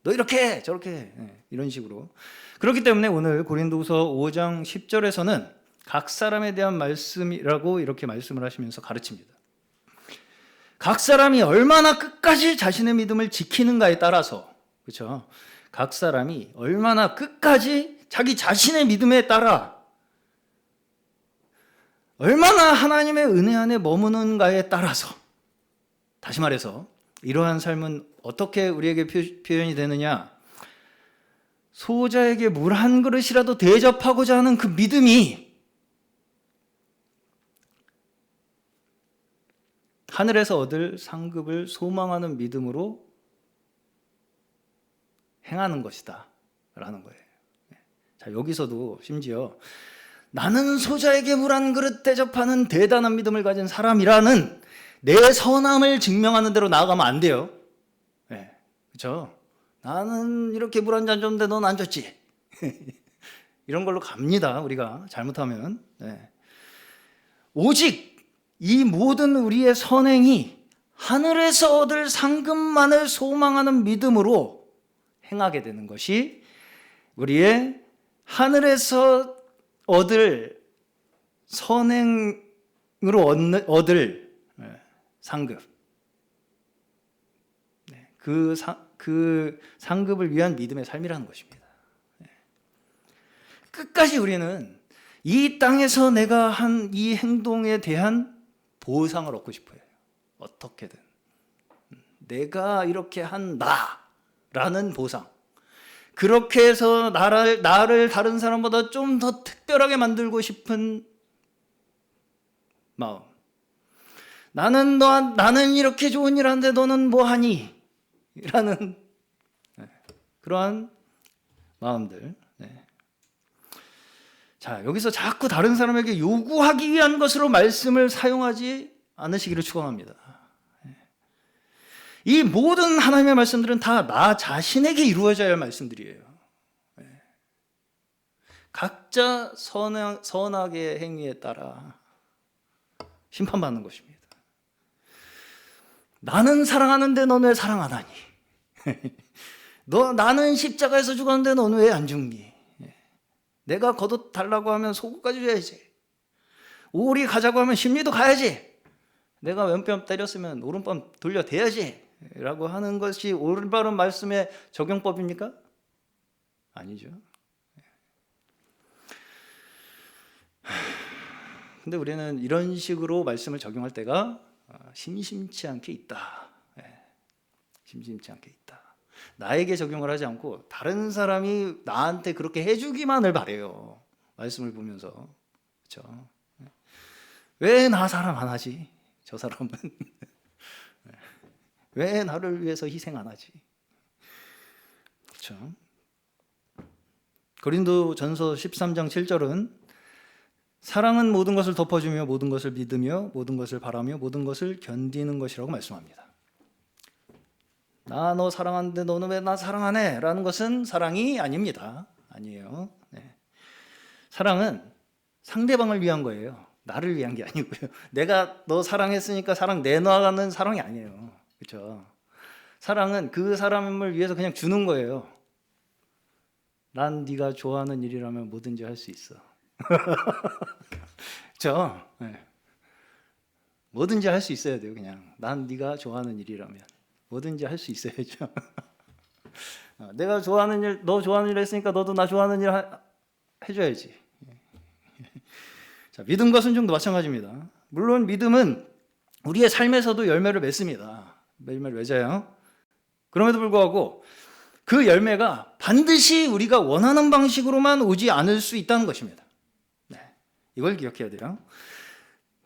Speaker 1: 너 이렇게 해, 저렇게 해. 이런 식으로. 그렇기 때문에 오늘 고린도후서 5장 10절에서는 각 사람에 대한 말씀이라고 이렇게 말씀을 하시면서 가르칩니다. 각 사람이 얼마나 끝까지 자신의 믿음을 지키는가에 따라서, 그렇죠? 각 사람이 얼마나 끝까지 자기 자신의 믿음에 따라 얼마나 하나님의 은혜 안에 머무는가에 따라서, 다시 말해서 이러한 삶은 어떻게 우리에게 표현이 되느냐? 소자에게 물 한 그릇이라도 대접하고자 하는 그 믿음이 하늘에서 얻을 상급을 소망하는 믿음으로 행하는 것이다 라는 거예요. 자, 여기서도 심지어 나는 소자에게 물 한 그릇 대접하는 대단한 믿음을 가진 사람이라는 내 선함을 증명하는 대로 나아가면 안 돼요. 그렇죠? 나는 이렇게 물 한 잔 줬는데 넌 안 줬지. 이런 걸로 갑니다. 우리가 잘못하면. 오직 이 모든 우리의 선행이 하늘에서 얻을 상급만을 소망하는 믿음으로 행하게 되는 것이 우리의 하늘에서 얻을 선행으로 얻을 상급, 그 상급을 위한 믿음의 삶이라는 것입니다. 끝까지 우리는 이 땅에서 내가 한 이 행동에 대한 보상을 얻고 싶어요. 어떻게든 내가 이렇게 한 나라는 보상, 그렇게 해서 나를 다른 사람보다 좀 더 특별하게 만들고 싶은 마음, 나는 이렇게 좋은 일 하는데 너는 뭐 하니? 라는 그러한 마음들. 자, 여기서 자꾸 다른 사람에게 요구하기 위한 것으로 말씀을 사용하지 않으시기를 축원합니다. 이 모든 하나님의 말씀들은 다 나 자신에게 이루어져야 할 말씀들이에요. 각자 선악의 행위에 따라 심판받는 것입니다. 나는 사랑하는데 넌 왜 사랑 안 하니? 나는 십자가에서 죽었는데 넌 왜 안 죽니? 내가 겉옷 달라고 하면 속옷까지 줘야지. 오리 가자고 하면 심리도 가야지. 내가 왼뺨 때렸으면 오른뺨 돌려대야지 라고 하는 것이 올바른 말씀의 적용법입니까? 아니죠. 근데 우리는 이런 식으로 말씀을 적용할 때가 심심치 않게 있다. 심심치 않게 있다. 나에게 적용을 하지 않고 다른 사람이 나한테 그렇게 해주기만을 바래요. 말씀을 보면서. 그렇죠? 왜 나 사랑 안 하지? 저 사람은 왜 나를 위해서 희생 안 하지? 그렇죠? 고린도전서 13장 7절은 사랑은 모든 것을 덮어주며 모든 것을 믿으며 모든 것을 바라며 모든 것을 견디는 것이라고 말씀합니다. 나 너 사랑하는데 너는 왜 나 사랑 안 해? 라는 것은 사랑이 아닙니다. 아니에요. 사랑은 상대방을 위한 거예요. 나를 위한 게 아니고요. 내가 너 사랑했으니까 사랑 내놔가는 사랑이 아니에요. 그렇죠? 사랑은 그 사람을 위해서 그냥 주는 거예요. 난 네가 좋아하는 일이라면 뭐든지 할 수 있어. 그렇죠? 뭐든지 할 수 있어야 돼요. 그냥 난 네가 좋아하는 일이라면 뭐든지 할 수 있어야죠. 내가 좋아하는 일, 너 좋아하는 일 했으니까 너도 나 좋아하는 일 해줘야지. 자, 믿음과 순종도 마찬가지입니다. 물론 믿음은 우리의 삶에서도 열매를 맺습니다. 열매를 맺어요. 그럼에도 불구하고 그 열매가 반드시 우리가 원하는 방식으로만 오지 않을 수 있다는 것입니다. 이걸 기억해야 돼요.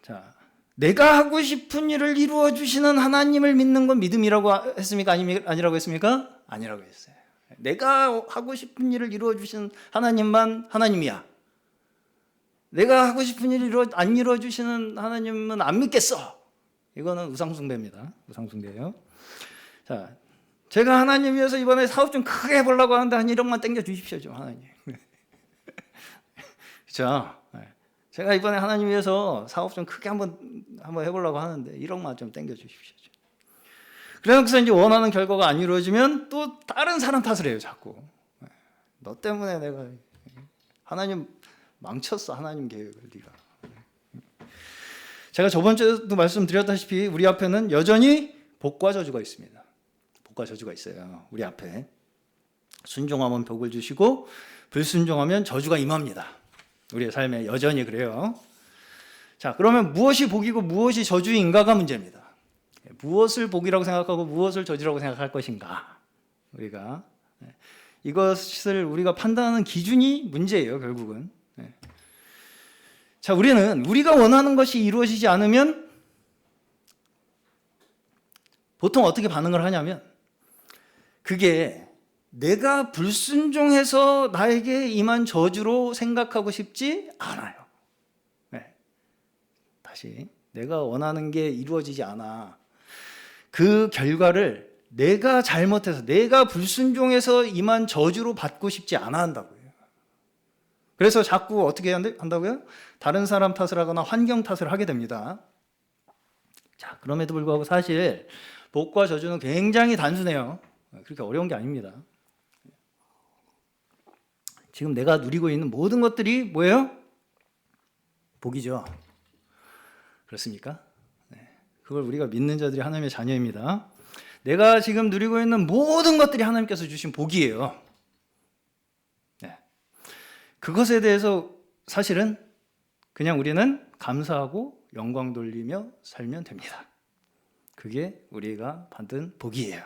Speaker 1: 자, 내가 하고 싶은 일을 이루어 주시는 하나님을 믿는 건 믿음이라고 했습니까? 아니라고 했습니까? 아니라고 했어요. 내가 하고 싶은 일을 이루어 주시는 하나님만 하나님이야. 내가 하고 싶은 일 안 이루어주시는 하나님은 안 믿겠어. 이거는 우상숭배입니다. 우상숭배예요. 자, 제가 하나님 위해서 이번에 사업 좀 크게 해보려고 하는데 한 1억만 땡겨 주십시오 좀 하나님. 그렇죠? 제가 이번에 하나님 위해서 사업 좀 크게 한번 해보려고 하는데 1억만 좀 땡겨 주십시오. 그래서 이제 원하는 결과가 안 이루어지면 또 다른 사람 탓을 해요 자꾸. 너 때문에 내가 하나님 망쳤어 하나님 계획을 네가. 제가 저번 주에도 말씀드렸다시피 우리 앞에는 여전히 복과 저주가 있습니다. 복과 저주가 있어요. 우리 앞에 순종하면 복을 주시고 불순종하면 저주가 임합니다. 우리의 삶에 여전히 그래요. 자, 그러면 무엇이 복이고 무엇이 저주인가가 문제입니다. 무엇을 복이라고 생각하고 무엇을 저주라고 생각할 것인가. 우리가 이것을 우리가 판단하는 기준이 문제예요, 결국은. 자, 우리는 우리가 원하는 것이 이루어지지 않으면 보통 어떻게 반응을 하냐면 그게 내가 불순종해서 나에게 임한 저주로 생각하고 싶지 않아요. 다시 내가 원하는 게 이루어지지 않아. 그 결과를 내가 잘못해서 내가 불순종해서 임한 저주로 받고 싶지 않아 한다고요. 그래서 자꾸 어떻게 한다고요? 다른 사람 탓을 하거나 환경 탓을 하게 됩니다. 자, 그럼에도 불구하고 사실 복과 저주는 굉장히 단순해요. 그렇게 어려운 게 아닙니다. 지금 내가 누리고 있는 모든 것들이 뭐예요? 복이죠. 그렇습니까? 그걸 우리가 믿는 자들이 하나님의 자녀입니다. 내가 지금 누리고 있는 모든 것들이 하나님께서 주신 복이에요. 그것에 대해서 사실은 그냥 우리는 감사하고 영광 돌리며 살면 됩니다. 그게 우리가 받은 복이에요.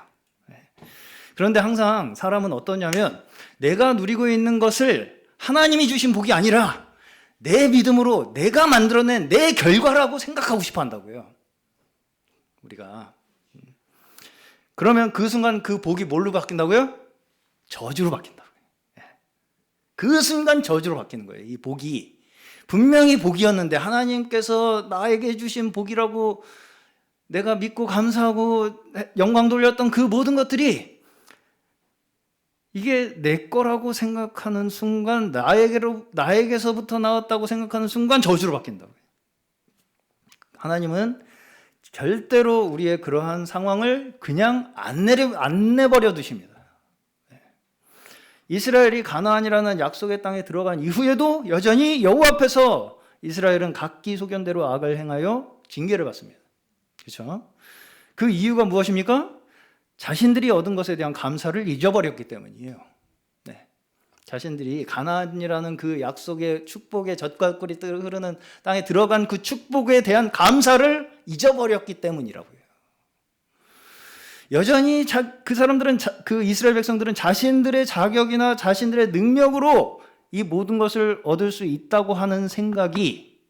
Speaker 1: 그런데 항상 사람은 어떠냐면 내가 누리고 있는 것을 하나님이 주신 복이 아니라 내 믿음으로 내가 만들어낸 내 결과라고 생각하고 싶어 한다고요. 우리가. 그러면 그 순간 그 복이 뭘로 바뀐다고요? 저주로 바뀐다고요. 그 순간 저주로 바뀌는 거예요. 이 복이 분명히 복이었는데 하나님께서 나에게 주신 복이라고 내가 믿고 감사하고 영광 돌렸던 그 모든 것들이 이게 내 거라고 생각하는 순간 나에게서부터 나왔다고 생각하는 순간 저주로 바뀐다고요. 하나님은 절대로 우리의 그러한 상황을 그냥 안 내버려 두십니다. 이스라엘이 가나안이라는 약속의 땅에 들어간 이후에도 여전히 여호와 앞에서 이스라엘은 각기 소견대로 악을 행하여 징계를 받습니다. 그렇죠? 그 이유가 무엇입니까? 자신들이 얻은 것에 대한 감사를 잊어버렸기 때문이에요. 자신들이 가나안이라는 그 약속의 축복의 젖과 꿀이 흐르는 땅에 들어간 그 축복에 대한 감사를 잊어버렸기 때문이라고요. 여전히 그 사람들은 그 이스라엘 백성들은 자신들의 자격이나 자신들의 능력으로 이 모든 것을 얻을 수 있다고 하는 생각이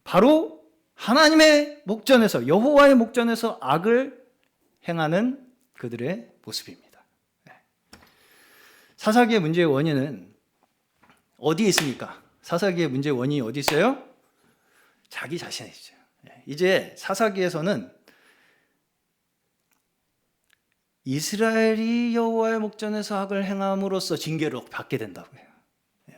Speaker 1: 바로 하나님의 목전에서 여호와의 목전에서 악을 행하는 그들의 모습입니다. 사사기의 문제의 원인은 어디에 있습니까? 사사기의 문제의 원인이 어디 있어요? 자기 자신에 있죠. 이제 사사기에서는 이스라엘이 여호와의 목전에서 악을 행함으로써 징계를 받게 된다고요.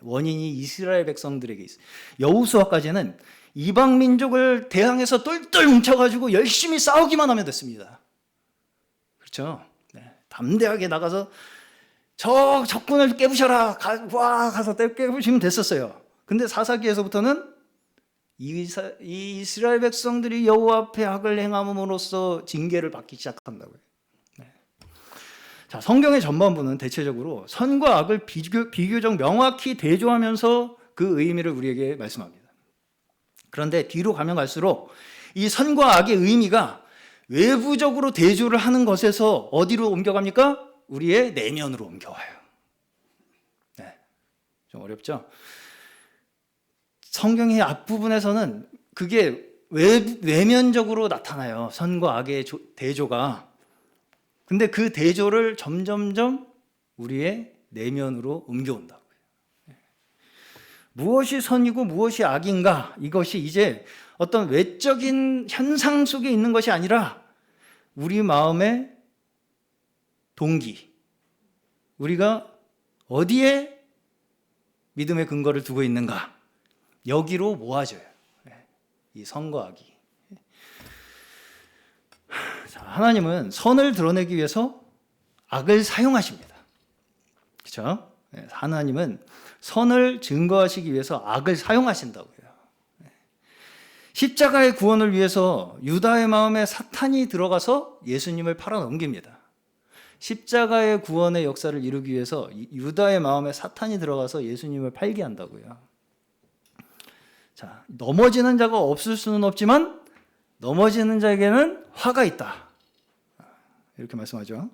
Speaker 1: 원인이 이스라엘 백성들에게 있어요. 여호수아까지는 이방 민족을 대항해서 똘똘 뭉쳐가지고 열심히 싸우기만 하면 됐습니다. 그렇죠? 담대하게 나가서 저 적군을 깨부셔라. 가서 깨부시면 됐었어요. 근데 사사기에서부터는 이 이스라엘 백성들이 여호와 앞에 악을 행함으로써 징계를 받기 시작한다고요. 자, 성경의 전반부는 대체적으로 선과 악을 비교적 명확히 대조하면서 그 의미를 우리에게 말씀합니다. 그런데 뒤로 가면 갈수록 이 선과 악의 의미가 외부적으로 대조를 하는 것에서 어디로 옮겨갑니까? 우리의 내면으로 옮겨와요. 좀 어렵죠? 성경의 앞부분에서는 그게 외면적으로 나타나요. 선과 악의 대조가. 근데 그 대조를 점점점 우리의 내면으로 옮겨온다고요. 무엇이 선이고 무엇이 악인가, 이것이 이제 어떤 외적인 현상 속에 있는 것이 아니라 우리 마음의 동기, 우리가 어디에 믿음의 근거를 두고 있는가, 여기로 모아져요. 이 선과 악이. 하나님은 선을 드러내기 위해서 악을 사용하십니다. 그렇죠? 하나님은 선을 증거하시기 위해서 악을 사용하신다고요. 십자가의 구원을 위해서 유다의 마음에 사탄이 들어가서 예수님을 팔아넘깁니다. 십자가의 구원의 역사를 이루기 위해서 유다의 마음에 사탄이 들어가서 예수님을 팔게 한다고요. 자, 넘어지는 자가 없을 수는 없지만 넘어지는 자에게는 화가 있다. 이렇게 말씀하죠.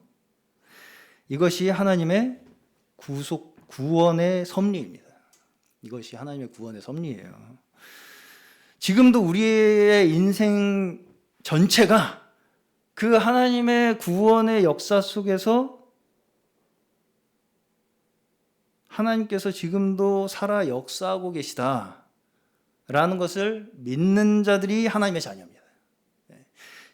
Speaker 1: 이것이 하나님의 구원의 섭리입니다. 이것이 하나님의 구원의 섭리예요. 지금도 우리의 인생 전체가 그 하나님의 구원의 역사 속에서 하나님께서 지금도 살아 역사하고 계시다라는 것을 믿는 자들이 하나님의 자녀입니다.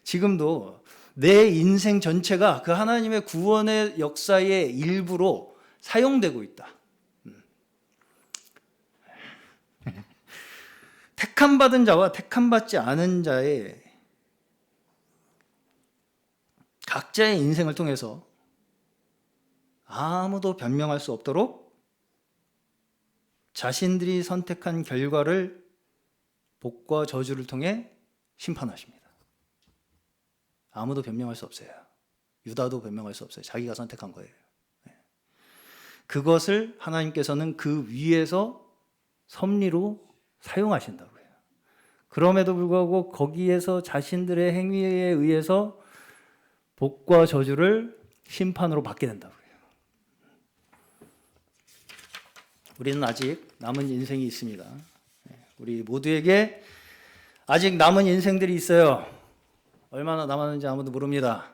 Speaker 1: 지금도 내 인생 전체가 그 하나님의 구원의 역사의 일부로 사용되고 있다. 택함받은 자와 택함받지 않은 자의 각자의 인생을 통해서 아무도 변명할 수 없도록 자신들이 선택한 결과를 복과 저주를 통해 심판하십니다. 아무도 변명할 수 없어요. 유다도 변명할 수 없어요. 자기가 선택한 거예요. 그것을 하나님께서는 그 위에서 섭리로 사용하신다고요. 그럼에도 불구하고 거기에서 자신들의 행위에 의해서 복과 저주를 심판으로 받게 된다고요. 우리는 아직 남은 인생이 있습니다. 우리 모두에게 아직 남은 인생들이 있어요. 얼마나 남았는지 아무도 모릅니다.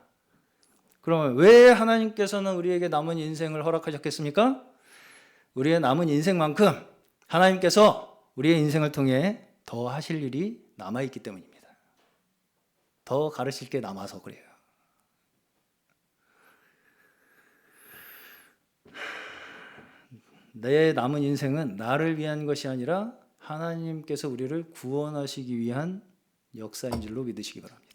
Speaker 1: 그러면 왜 하나님께서는 우리에게 남은 인생을 허락하셨겠습니까? 우리의 남은 인생만큼 하나님께서 우리의 인생을 통해 더 하실 일이 남아있기 때문입니다. 더 가르칠 게 남아서 그래요. 내 남은 인생은 나를 위한 것이 아니라 하나님께서 우리를 구원하시기 위한 역사인 줄로 믿으시기 바랍니다.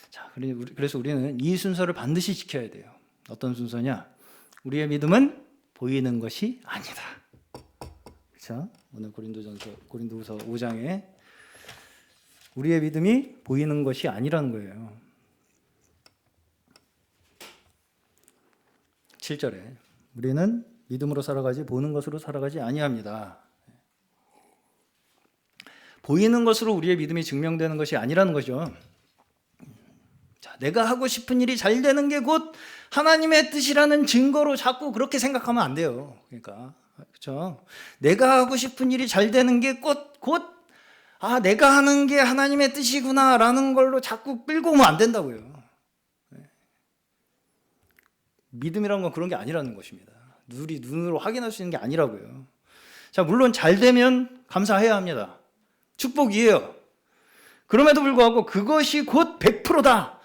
Speaker 1: 자, 그래서 우리는 이 순서를 반드시 지켜야 돼요. 어떤 순서냐? 우리의 믿음은 보이는 것이 아니다. 그렇죠? 오늘 고린도후서 5장에 우리의 믿음이 보이는 것이 아니라는 거예요. 7절에 우리는 믿음으로 살아가지 보는 것으로 살아가지 아니합니다. 보이는 것으로 우리의 믿음이 증명되는 것이 아니라는 거죠. 자, 내가 하고 싶은 일이 잘 되는 게 곧 하나님의 뜻이라는 증거로 자꾸 그렇게 생각하면 안 돼요. 그러니까 그렇죠? 내가 하고 싶은 일이 잘 되는 게 곧 내가 하는 게 하나님의 뜻이구나라는 걸로 자꾸 끌고 오면 안 된다고요. 믿음이란 건 그런 게 아니라는 것입니다. 눈으로 확인할 수 있는 게 아니라고요. 자, 물론 잘 되면 감사해야 합니다. 축복이에요. 그럼에도 불구하고 그것이 곧 100%다.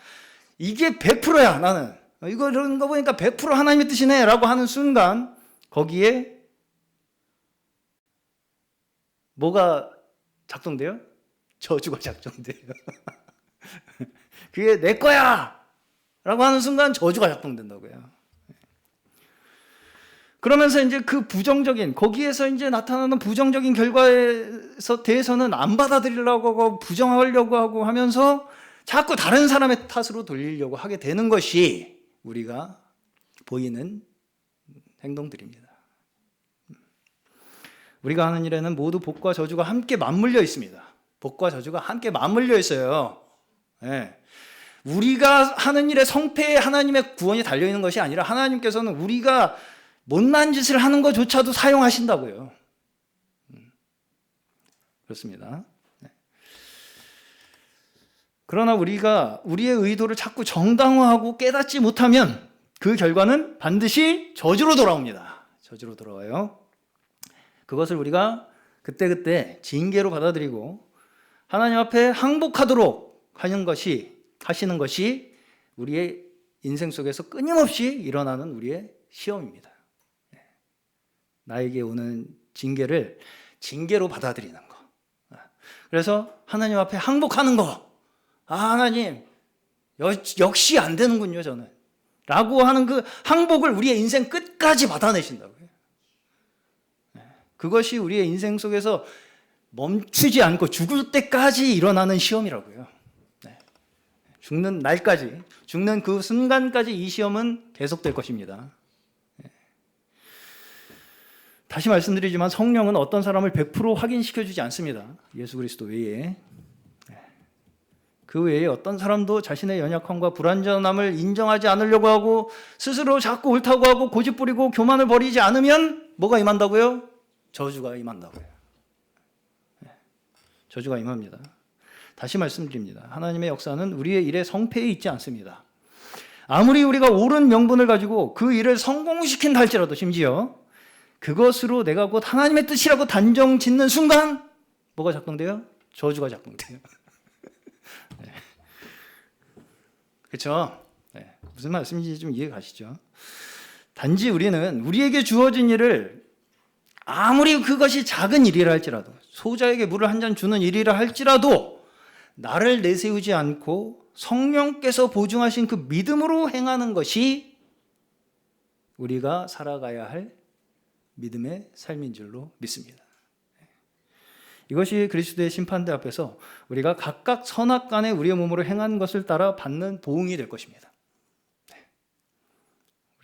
Speaker 1: 이게 100%야, 나는. 이런 거 보니까 100% 하나님의 뜻이네 라고 하는 순간 거기에 뭐가 작동돼요? 저주가 작동돼요. 그게 내 거야! 라고 하는 순간 저주가 작동된다고요. 그러면서 이제 그 거기에서 이제 나타나는 부정적인 결과에 대해서는 안 받아들이려고 하고 부정하려고 하고 하면서 자꾸 다른 사람의 탓으로 돌리려고 하게 되는 것이 우리가 보이는 행동들입니다. 우리가 하는 일에는 모두 복과 저주가 함께 맞물려 있습니다. 복과 저주가 함께 맞물려 있어요. 네. 우리가 하는 일에 성패에 하나님의 구원이 달려있는 것이 아니라 하나님께서는 우리가 못난 짓을 하는 것조차도 사용하신다고요. 그렇습니다. 네. 그러나 우리가 우리의 의도를 자꾸 정당화하고 깨닫지 못하면 그 결과는 반드시 저주로 돌아옵니다. 저주로 돌아와요. 그것을 우리가 그때그때 징계로 받아들이고 하나님 앞에 항복하도록 하시는 것이 우리의 인생 속에서 끊임없이 일어나는 우리의 시험입니다. 나에게 오는 징계를 징계로 받아들이는 거. 그래서 하나님 앞에 항복하는 거. 하나님 역시 안 되는군요, 저는. 라고 하는 그 항복을 우리의 인생 끝까지 받아내신다고요. 그것이 우리의 인생 속에서 멈추지 않고 죽을 때까지 일어나는 시험이라고요. 죽는 날까지, 죽는 그 순간까지 이 시험은 계속될 것입니다. 다시 말씀드리지만 성령은 어떤 사람을 100% 확인시켜주지 않습니다. 예수 그리스도 외에. 그 외에 어떤 사람도 자신의 연약함과 불완전함을 인정하지 않으려고 하고 스스로 자꾸 옳다고 하고 고집부리고 교만을 버리지 않으면 뭐가 임한다고요? 저주가 임한다고요. 저주가 임합니다. 다시 말씀드립니다. 하나님의 역사는 우리의 일에 성패에 있지 않습니다. 아무리 우리가 옳은 명분을 가지고 그 일을 성공시킨다 할지라도 심지어 그것으로 내가 곧 하나님의 뜻이라고 단정 짓는 순간 뭐가 작동돼요? 저주가 작동돼요. 네. 그렇죠? 네. 무슨 말씀인지 좀 이해 가시죠? 단지 우리는 우리에게 주어진 일을 아무리 그것이 작은 일이라 할지라도 소자에게 물을 한 잔 주는 일이라 할지라도 나를 내세우지 않고 성령께서 보증하신 그 믿음으로 행하는 것이 우리가 살아가야 할 믿음의 삶인 줄로 믿습니다. 이것이 그리스도의 심판대 앞에서 우리가 각각 선악간에 우리의 몸으로 행한 것을 따라 받는 보응이 될 것입니다.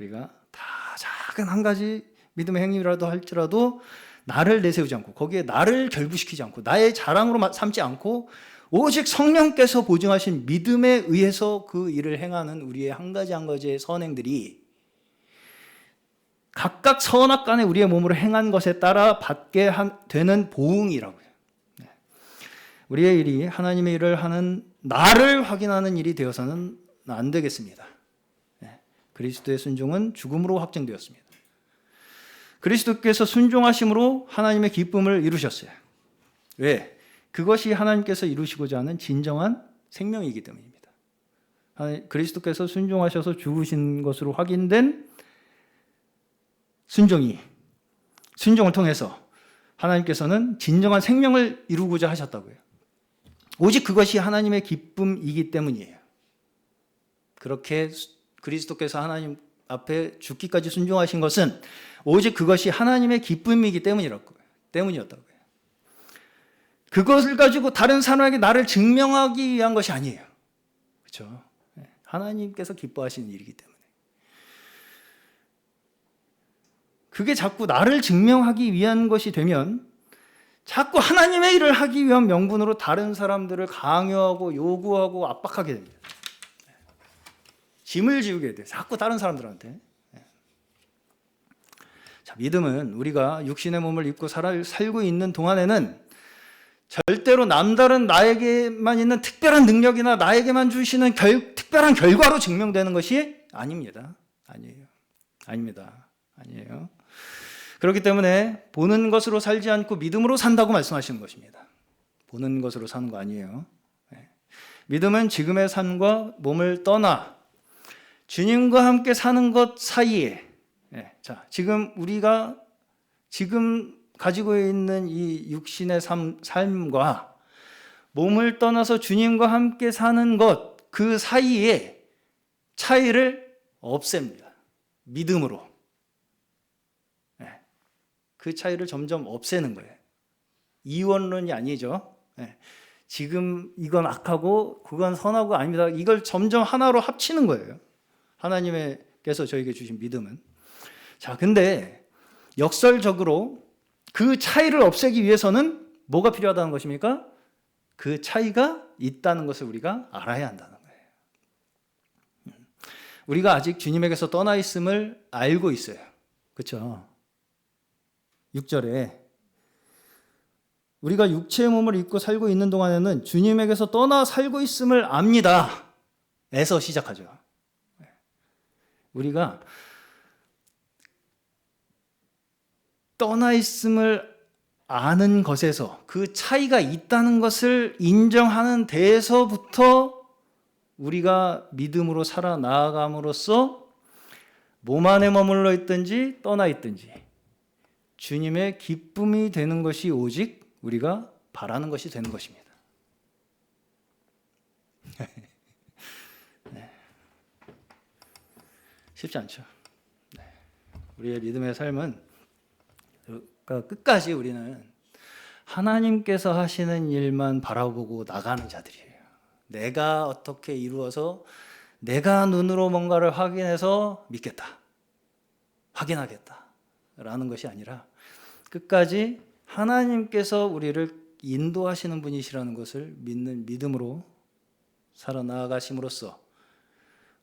Speaker 1: 우리가 다 작은 한 가지 믿음의 행위라도 할지라도 나를 내세우지 않고 거기에 나를 결부시키지 않고 나의 자랑으로 삼지 않고 오직 성령께서 보증하신 믿음에 의해서 그 일을 행하는 우리의 한 가지의 선행들이 각각 선악간에 우리의 몸으로 행한 것에 따라 받게 되는 보응이라고요. 우리의 일이 하나님의 일을 하는 나를 확인하는 일이 되어서는 안 되겠습니다. 그리스도의 순종은 죽음으로 확정되었습니다. 그리스도께서 순종하심으로 하나님의 기쁨을 이루셨어요. 왜? 그것이 하나님께서 이루시고자 하는 진정한 생명이기 때문입니다. 그리스도께서 순종하셔서 죽으신 것으로 확인된 순종을 통해서 하나님께서는 진정한 생명을 이루고자 하셨다고요. 오직 그것이 하나님의 기쁨이기 때문이에요. 그렇게 그리스도께서 하나님 앞에 죽기까지 순종하신 것은 오직 그것이 하나님의 기쁨이기 때문이었다고요. 그것을 가지고 다른 사람에게 나를 증명하기 위한 것이 아니에요. 그렇죠? 하나님께서 기뻐하시는 일이기 때문에. 그게 자꾸 나를 증명하기 위한 것이 되면 자꾸 하나님의 일을 하기 위한 명분으로 다른 사람들을 강요하고 요구하고 압박하게 됩니다. 짐을 지우게 돼요. 자꾸 다른 사람들한테. 자, 믿음은 우리가 육신의 몸을 입고 살고 있는 동안에는 절대로 남다른 나에게만 있는 특별한 능력이나 나에게만 주시는 특별한 결과로 증명되는 것이 아닙니다. 아닙니다. 그렇기 때문에 보는 것으로 살지 않고 믿음으로 산다고 말씀하시는 것입니다. 보는 것으로 사는 거 아니에요. 믿음은 지금의 삶과 몸을 떠나 주님과 함께 사는 것 사이에 우리가 지금 가지고 있는 이 육신의 삶과 몸을 떠나서 주님과 함께 사는 것 그 사이에 차이를 없앱니다. 믿음으로. 그 차이를 점점 없애는 거예요. 이원론이 아니죠. 지금 이건 악하고 그건 선하고 아닙니다. 이걸 점점 하나로 합치는 거예요. 하나님께서 저에게 주신 믿음은. 자, 근데 역설적으로 그 차이를 없애기 위해서는 뭐가 필요하다는 것입니까? 그 차이가 있다는 것을 우리가 알아야 한다는 거예요. 우리가 아직 주님에게서 떠나 있음을 알고 있어요. 그렇죠? 6절에 우리가 육체의 몸을 입고 살고 있는 동안에는 주님에게서 떠나 살고 있음을 압니다. 에서 시작하죠. 우리가 떠나 있음을 아는 것에서 그 차이가 있다는 것을 인정하는 데에서부터 우리가 믿음으로 살아나아감으로써 몸 안에 머물러 있든지 떠나 있든지 주님의 기쁨이 되는 것이 오직 우리가 바라는 것이 되는 것입니다. 네. 쉽지 않죠. 네. 우리의 믿음의 삶은 끝까지 우리는 하나님께서 하시는 일만 바라보고 나가는 자들이에요. 내가 어떻게 이루어서 내가 눈으로 뭔가를 확인해서 믿겠다, 확인하겠다 라는 것이 아니라 끝까지 하나님께서 우리를 인도하시는 분이시라는 것을 믿는 믿음으로 살아나가심으로써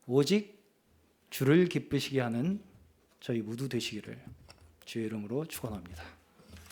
Speaker 1: 오직 주를 기쁘시게 하는 저희 모두 되시기를 주의 이름으로 축원합니다.